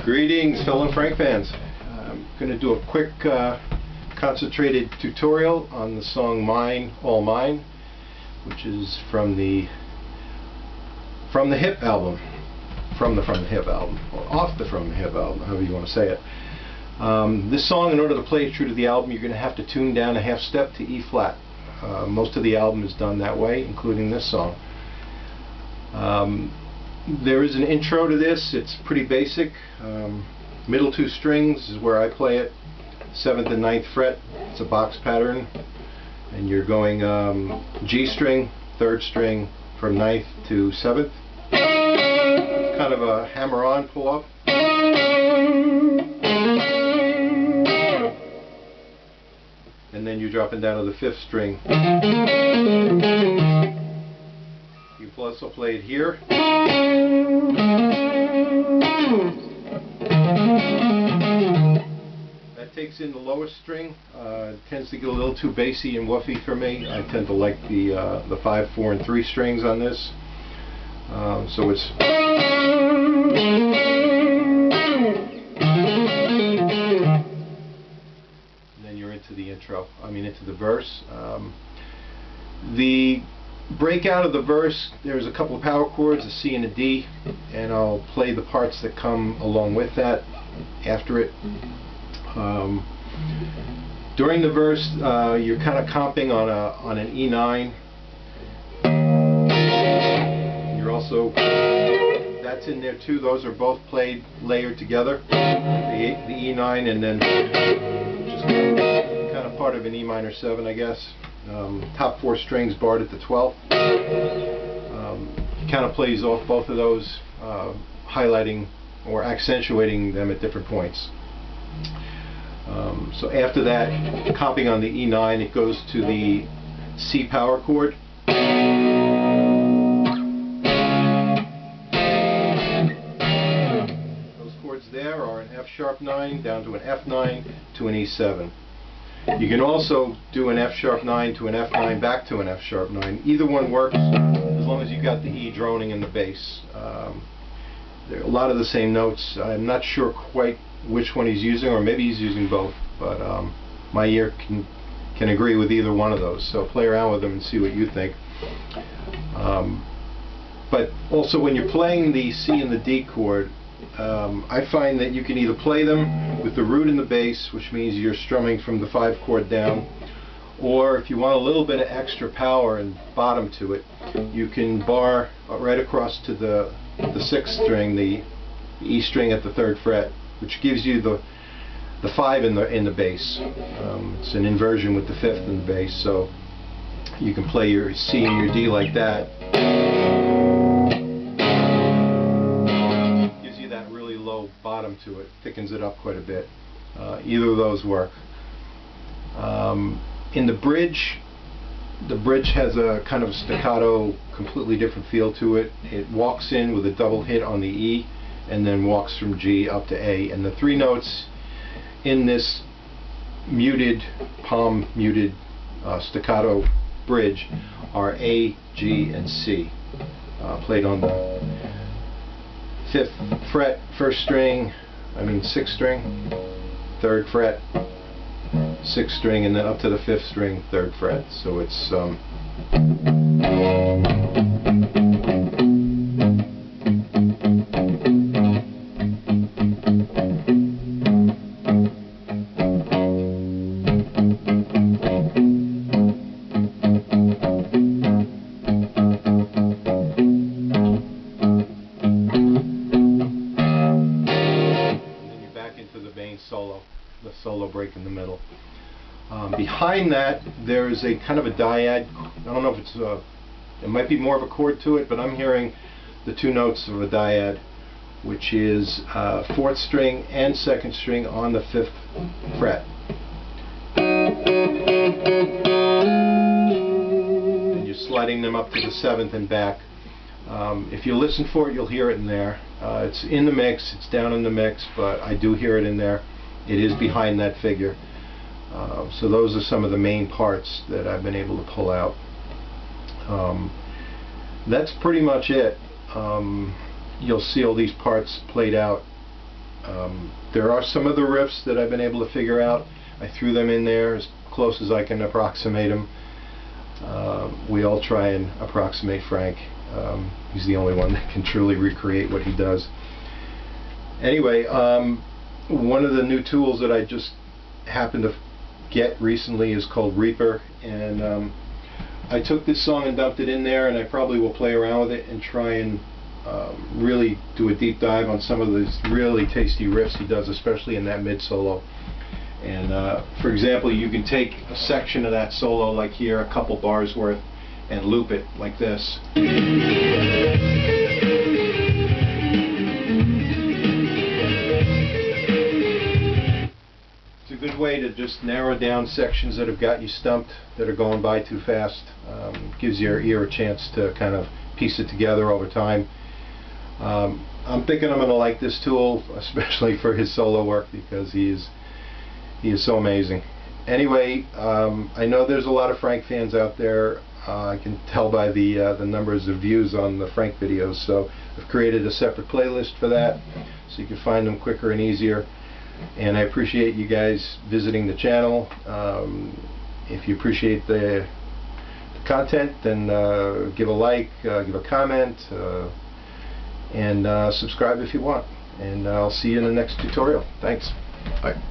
Greetings, fellow Frank fans. I'm going to do a quick concentrated tutorial on the song Mine, All Mine, which is from the Hip album. From the Hip album, or off the From the Hip album, however you want to say it. This song, in order to play it true to the album, you're going to have to tune down a half step to E flat. Most of the album is done that way, including this song. There is an intro to this. It's pretty basic. Middle two strings is where I play it. 7th and 9th fret. It's a box pattern, and you're going G string, 3rd string from 9th to 7th. It's kind of a hammer-on pull-up. And then you're dropping down to the 5th string. You can also play it here. That takes in the lowest string. It tends to get a little too bassy and woofy for me. I tend to like the 5, 4, and 3 strings on this. So it's. And then you're into the intro. I mean, into the verse. The breakout of the verse, there's a couple of power chords, a C and a D, and I'll play the parts that come along with that after it. During the verse, you're kind of comping on an E9. You're also, that's in there too. Those are both played layered together, the E9, and then just kind of part of an E minor 7, I guess. Top 4 strings barred at the 12th. He kind of plays off both of those, highlighting or accentuating them at different points. So after that, comping on the E9, it goes to the C power chord. Those chords there are an F sharp 9 down to an F9 to an E7. You can also do an F sharp 9 to an F9 back to an F sharp 9. Either one works as long as you've got the E droning in the bass. There are a lot of the same notes. I'm not sure quite which one he's using, or maybe he's using both, but my ear can agree with either one of those. So play around with them and see what you think. But also when you're playing the C and the D chord, I find that you can either play them with the root in the bass, which means you're strumming from the 5 chord down, or if you want a little bit of extra power and bottom to it, you can bar right across to the 6th string, the E string at the 3rd fret, which gives you the 5 in the bass. It's an inversion with the 5th in the bass, so you can play your C and your D like that. Bottom to it, thickens it up quite a bit. Either of those work. In the bridge has a kind of a staccato, completely different feel to it. It walks in with a double hit on the E and then walks from G up to A, and the 3 notes in this muted, palm muted staccato bridge are A, G, and C, played on the 5th fret, 6th string, 3rd fret, 6th string, and then up to the 5th string, 3rd fret. So it's the solo break in the middle. Behind that, there's a kind of a dyad. I don't know if it's it might be more of a chord to it, but I'm hearing the 2 notes of a dyad, which is 4th string and 2nd string on the 5th fret. And you're sliding them up to the 7th and back. If you listen for it, you'll hear it in there. It's in the mix, it's down in the mix, but I do hear it in there. It is behind that figure. So those are some of the main parts that I've been able to pull out. That's pretty much it. You'll see all these parts played out There are some of the riffs that I've been able to figure out. I threw them in there as close as I can approximate them. We all try and approximate Frank. He's the only one that can truly recreate what he does. Anyway, one of the new tools that I just happened to get recently is called Reaper, and I took this song and dumped it in there, and I probably will play around with it and try and really do a deep dive on some of these really tasty riffs he does, especially in that mid solo. And for example, you can take a section of that solo, like here, a couple bars worth, and loop it like this. It's a good way to just narrow down sections that have got you stumped, that are going by too fast. Gives your ear a chance to kind of piece it together over time. I'm thinking I'm going to like this tool, especially for his solo work, because he is so amazing. Anyway, I know there's a lot of Frank fans out there. I can tell by the numbers of views on the Frank videos, so I've created a separate playlist for that, so you can find them quicker and easier. And I appreciate you guys visiting the channel. If you appreciate the content, then give a like, give a comment, and subscribe if you want. And I'll see you in the next tutorial. Thanks. Bye.